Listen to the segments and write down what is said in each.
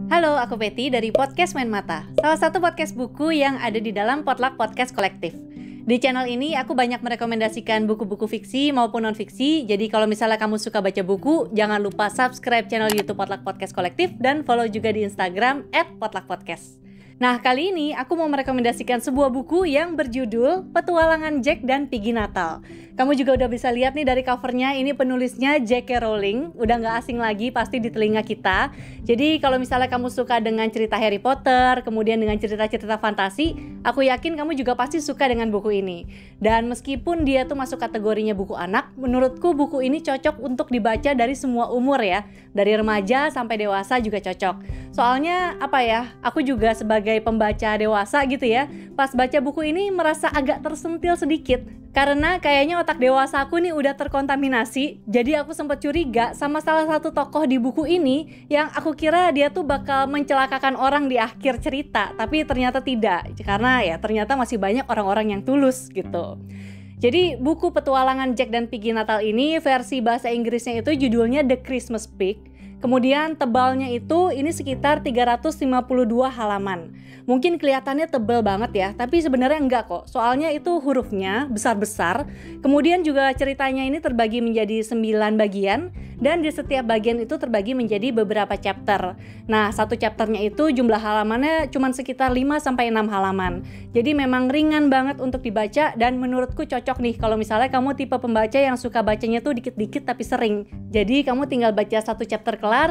Halo, aku Betty dari Podcast Main Mata, salah satu podcast buku yang ada di dalam Potluck Podcast Kolektif. Di channel ini aku banyak merekomendasikan buku-buku fiksi maupun non-fiksi. Jadi kalau misalnya kamu suka baca buku, jangan lupa subscribe channel YouTube Potluck Podcast Kolektif dan follow juga di Instagram @potluckpodcast. Nah, kali ini aku mau merekomendasikan sebuah buku yang berjudul Petualangan Jack dan Piggy Natal. Kamu juga udah bisa lihat nih dari covernya, ini penulisnya J.K. Rowling. Udah gak asing lagi pasti di telinga kita. Jadi kalau misalnya kamu suka dengan cerita Harry Potter, kemudian dengan cerita-cerita fantasi, aku yakin kamu juga pasti suka dengan buku ini. Dan meskipun dia tuh masuk kategorinya buku anak, menurutku buku ini cocok untuk dibaca dari semua umur ya. Dari remaja sampai dewasa juga cocok. Soalnya aku juga sebagai pembaca dewasa gitu ya, pas baca buku ini merasa agak tersentil sedikit. Karena kayaknya otak dewasa aku nih udah terkontaminasi. Jadi aku sempat curiga sama salah satu tokoh di buku ini yang aku kira dia tuh bakal mencelakakan orang di akhir cerita. Tapi ternyata tidak, karena ya ternyata masih banyak orang-orang yang tulus gitu. Jadi buku Petualangan Jack dan Piggy Natal ini versi bahasa Inggrisnya itu judulnya The Christmas Pig. Kemudian tebalnya itu ini sekitar 352 halaman. Mungkin kelihatannya tebal banget ya, tapi sebenarnya enggak kok. Soalnya itu hurufnya besar-besar. Kemudian juga ceritanya ini terbagi menjadi 9 bagian. Dan di setiap bagian itu terbagi menjadi beberapa chapter. Nah, satu chapternya itu jumlah halamannya cuma sekitar 5-6 halaman. Jadi memang ringan banget untuk dibaca dan menurutku cocok nih kalau misalnya kamu tipe pembaca yang suka bacanya tuh dikit-dikit tapi sering. Jadi kamu tinggal baca satu chapter kelar.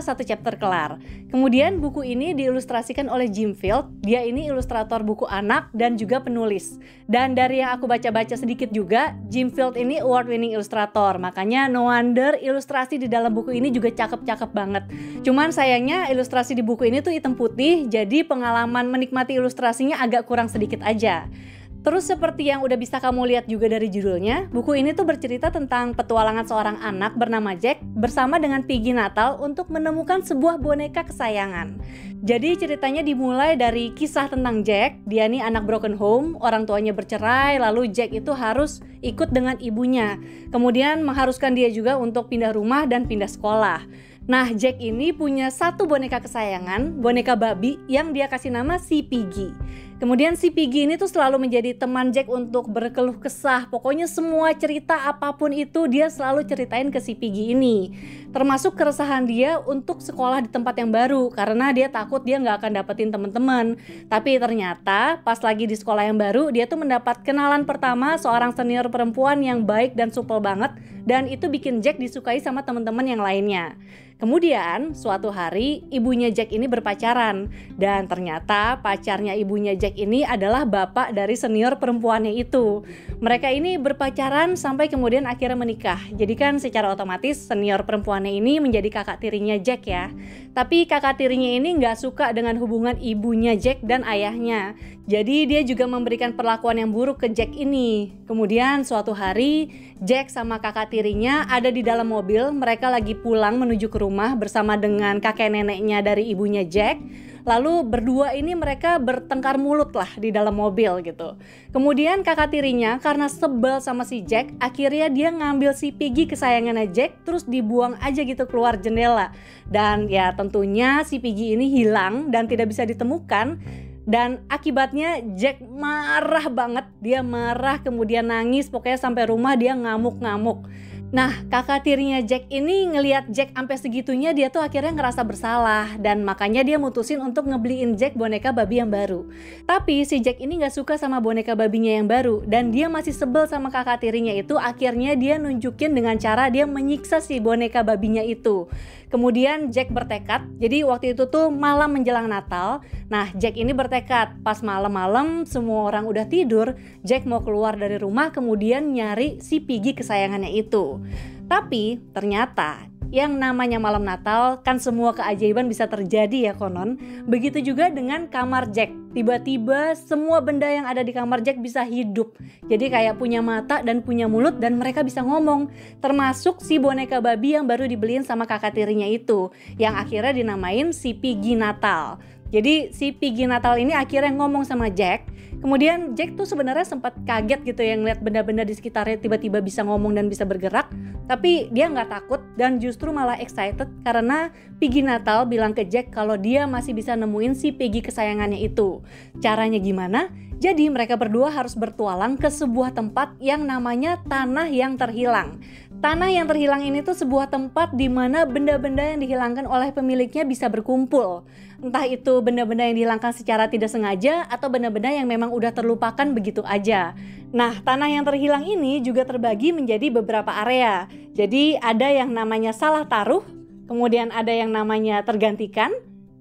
Kemudian buku ini diilustrasikan oleh Jim Field. Dia ini ilustrator buku anak dan juga penulis. Dan dari yang aku baca-baca sedikit juga, Jim Field ini award-winning ilustrator. Makanya no wonder ilustrasi di dalam buku ini juga cakep-cakep banget. Cuman sayangnya ilustrasi di buku ini tuh hitam putih, jadi pengalaman menikmati ilustrasinya agak kurang sedikit aja. Terus seperti yang udah bisa kamu lihat juga dari judulnya, buku ini tuh bercerita tentang petualangan seorang anak bernama Jack bersama dengan Piggy Natal untuk menemukan sebuah boneka kesayangan. Jadi ceritanya dimulai dari kisah tentang Jack. Dia nih anak broken home, orang tuanya bercerai, lalu Jack itu harus ikut dengan ibunya. Kemudian mengharuskan dia juga untuk pindah rumah dan pindah sekolah. Nah, Jack ini punya satu boneka kesayangan, boneka babi yang dia kasih nama si Piggy. Kemudian si Piggy ini tuh selalu menjadi teman Jack untuk berkeluh kesah. Pokoknya semua cerita apapun itu dia selalu ceritain ke si Piggy ini. Termasuk keresahan dia untuk sekolah di tempat yang baru karena dia takut dia nggak akan dapetin teman-teman. Tapi ternyata pas lagi di sekolah yang baru dia tuh mendapat kenalan pertama seorang senior perempuan yang baik dan supel banget. Dan itu bikin Jack disukai sama teman-teman yang lainnya. Kemudian suatu hari ibunya Jack ini berpacaran dan ternyata pacarnya ibunya Jack ini adalah bapak dari senior perempuannya itu. Mereka ini berpacaran sampai kemudian akhirnya menikah. Jadi kan secara otomatis senior perempuannya ini menjadi kakak tirinya Jack ya. Tapi kakak tirinya ini gak suka dengan hubungan ibunya Jack dan ayahnya. Jadi dia juga memberikan perlakuan yang buruk ke Jack ini. Kemudian suatu hari Jack sama kakak tirinya ada di dalam mobil. Mereka lagi pulang menuju ke rumah bersama dengan kakek neneknya dari ibunya Jack. Lalu berdua ini mereka bertengkar mulut lah di dalam mobil gitu. Kemudian kakak tirinya karena sebel sama si Jack, akhirnya dia ngambil si Piggy kesayangannya Jack terus dibuang aja gitu keluar jendela. Dan ya tentunya si Piggy ini hilang dan tidak bisa ditemukan. Dan akibatnya Jack marah banget, dia marah kemudian nangis, pokoknya sampai rumah dia ngamuk-ngamuk. Nah, kakak tirinya Jack ini ngelihat Jack sampai segitunya, dia tuh akhirnya ngerasa bersalah dan makanya dia mutusin untuk ngebeliin Jack boneka babi yang baru. Tapi si Jack ini gak suka sama boneka babinya yang baru dan dia masih sebel sama kakak tirinya itu. Akhirnya dia nunjukin dengan cara dia menyiksa si boneka babinya itu. Kemudian Jack bertekad, jadi waktu itu tuh malam menjelang Natal. Nah, Jack ini bertekad, pas malam-malam semua orang udah tidur, Jack mau keluar dari rumah kemudian nyari si Piggy kesayangannya itu. Tapi ternyata yang namanya malam Natal kan semua keajaiban bisa terjadi ya konon. Begitu juga dengan kamar Jack. Tiba-tiba semua benda yang ada di kamar Jack bisa hidup. Jadi kayak punya mata dan punya mulut dan mereka bisa ngomong. Termasuk si boneka babi yang baru dibeliin sama kakak tirinya itu, yang akhirnya dinamain si Piggy Natal. Jadi si Piggy Natal ini akhirnya ngomong sama Jack. Kemudian Jack tuh sebenarnya sempat kaget gitu ya ngeliat benda-benda di sekitarnya tiba-tiba bisa ngomong dan bisa bergerak. Tapi dia nggak takut dan justru malah excited karena Piggy Natal bilang ke Jack kalau dia masih bisa nemuin si Piggy kesayangannya itu. Caranya gimana? Jadi mereka berdua harus bertualang ke sebuah tempat yang namanya Tanah Yang Terhilang. Tanah Yang Terhilang ini tuh sebuah tempat di mana benda-benda yang dihilangkan oleh pemiliknya bisa berkumpul. Entah itu benda-benda yang dihilangkan secara tidak sengaja atau benda-benda yang memang udah terlupakan begitu aja. Nah, Tanah Yang Terhilang ini juga terbagi menjadi beberapa area. Jadi ada yang namanya Salah Taruh, kemudian ada yang namanya Tergantikan,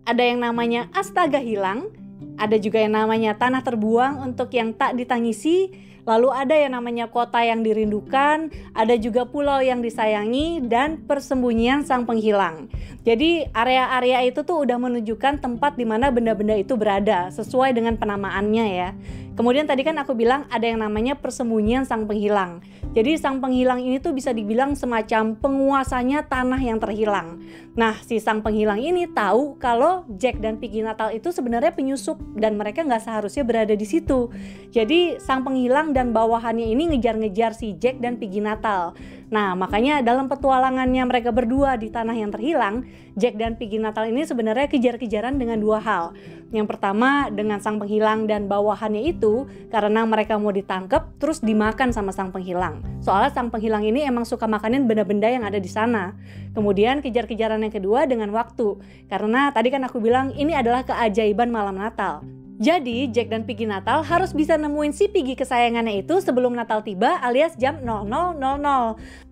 ada yang namanya Astaga Hilang, ada juga yang namanya Tanah Terbuang untuk yang tak ditangisi, lalu ada yang namanya Kota Yang Dirindukan, ada juga Pulau Yang Disayangi, dan Persembunyian Sang Penghilang. Jadi area-area itu tuh udah menunjukkan tempat di mana benda-benda itu berada sesuai dengan penamaannya ya. Kemudian tadi kan aku bilang ada yang namanya Persembunyian Sang Penghilang. Jadi Sang Penghilang ini tuh bisa dibilang semacam penguasanya tanah yang terhilang. Nah, si Sang Penghilang ini tahu kalau Jack dan Piggy Natal itu sebenarnya penyusup dan mereka nggak seharusnya berada di situ. Jadi Sang Penghilang dan bawahannya ini ngejar-ngejar si Jack dan Piggy Natal. Nah, makanya dalam petualangannya mereka berdua di Tanah Yang Terhilang, Jack dan Piggy Natal ini sebenarnya kejar-kejaran dengan dua hal. Yang pertama dengan Sang Penghilang dan bawahannya itu karena mereka mau ditangkap terus dimakan sama Sang Penghilang. Soalnya Sang Penghilang ini emang suka makanin benda-benda yang ada di sana. Kemudian kejar-kejaran yang kedua dengan waktu. Karena tadi kan aku bilang ini adalah keajaiban malam Natal. Jadi Jack dan Piggy Natal harus bisa nemuin si Piggy kesayangannya itu sebelum Natal tiba alias jam 00.00.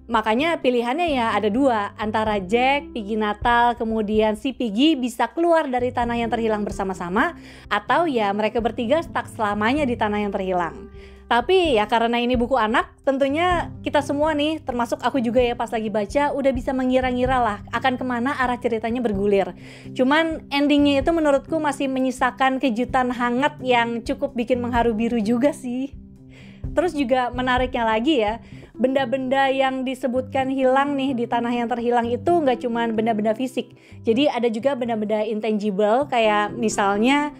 Makanya pilihannya ya ada dua, antara Jack, Piggy Natal, kemudian si Piggy bisa keluar dari Tanah Yang Terhilang bersama-sama, atau ya mereka bertiga stuck selamanya di Tanah Yang Terhilang. Tapi ya karena ini buku anak, tentunya kita semua nih, termasuk aku juga ya pas lagi baca, udah bisa mengira-ngira lah akan kemana arah ceritanya bergulir. Cuman endingnya itu menurutku masih menyisakan kejutan hangat yang cukup bikin mengharu biru juga sih. Terus juga menariknya lagi ya, benda-benda yang disebutkan hilang nih di Tanah Yang Terhilang itu nggak cuma benda-benda fisik. Jadi ada juga benda-benda intangible kayak misalnya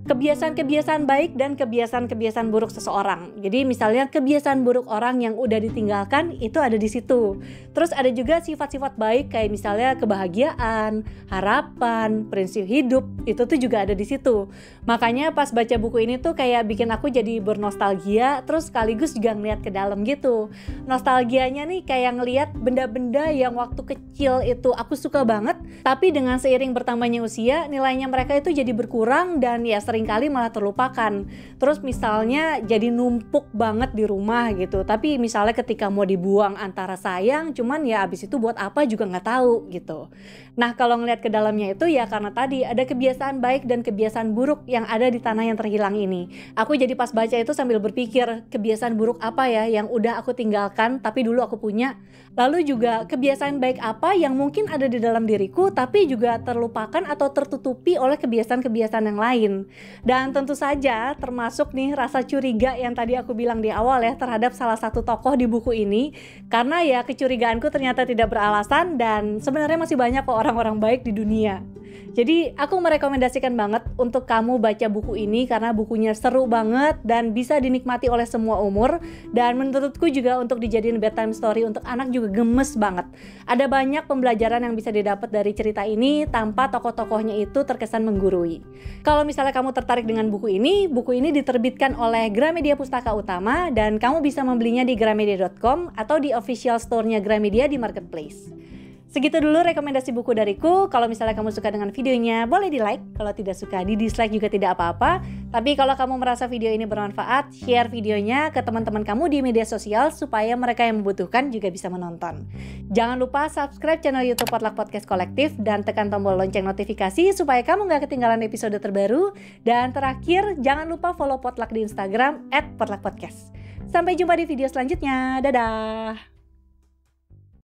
kebiasaan-kebiasaan baik dan kebiasaan-kebiasaan buruk seseorang. Jadi misalnya kebiasaan buruk orang yang udah ditinggalkan itu ada di situ. Terus ada juga sifat-sifat baik kayak misalnya kebahagiaan, harapan, prinsip hidup, itu tuh juga ada di situ. Makanya pas baca buku ini tuh kayak bikin aku jadi bernostalgia, terus sekaligus juga ngeliat ke dalam gitu. Nostalgianya nih kayak ngeliat benda-benda yang waktu kecil itu aku suka banget, tapi dengan seiring bertambahnya usia, nilainya mereka itu jadi berkurang dan ya seringkali malah terlupakan. Terus misalnya jadi numpuk banget di rumah gitu. Tapi misalnya ketika mau dibuang antara sayang, cuman ya abis itu buat apa juga nggak tahu gitu. Nah kalau ngeliat ke dalamnya itu ya karena tadi ada kebiasaan baik dan kebiasaan buruk yang ada di Tanah Yang Terhilang ini. Aku jadi pas baca itu sambil berpikir kebiasaan buruk apa ya yang udah aku tinggalkan tapi dulu aku punya. Lalu juga kebiasaan baik apa yang mungkin ada di dalam diriku tapi juga terlupakan atau tertutupi oleh kebiasaan-kebiasaan yang lain. Dan tentu saja termasuk nih rasa curiga yang tadi aku bilang di awal ya terhadap salah satu tokoh di buku ini. Karena ya kecurigaanku ternyata tidak beralasan dan sebenarnya masih banyak kok orang-orang baik di dunia. Jadi aku merekomendasikan banget untuk kamu baca buku ini karena bukunya seru banget dan bisa dinikmati oleh semua umur. Dan menurutku juga untuk dijadiin bedtime story untuk anak juga gemes banget. Ada banyak pembelajaran yang bisa didapat dari cerita ini tanpa tokoh-tokohnya itu terkesan menggurui. Kalau misalnya kamu tertarik dengan buku ini diterbitkan oleh Gramedia Pustaka Utama dan kamu bisa membelinya di gramedia.com atau di official store-nya Gramedia di Marketplace. Segitu dulu rekomendasi buku dariku. Kalau misalnya kamu suka dengan videonya, boleh di like. Kalau tidak suka, di dislike juga tidak apa-apa. Tapi kalau kamu merasa video ini bermanfaat, share videonya ke teman-teman kamu di media sosial supaya mereka yang membutuhkan juga bisa menonton. Jangan lupa subscribe channel YouTube Potluck Podcast Kolektif dan tekan tombol lonceng notifikasi supaya kamu gak ketinggalan episode terbaru. Dan terakhir, jangan lupa follow Potluck di Instagram @potluckpodcast. Sampai jumpa di video selanjutnya. Dadah!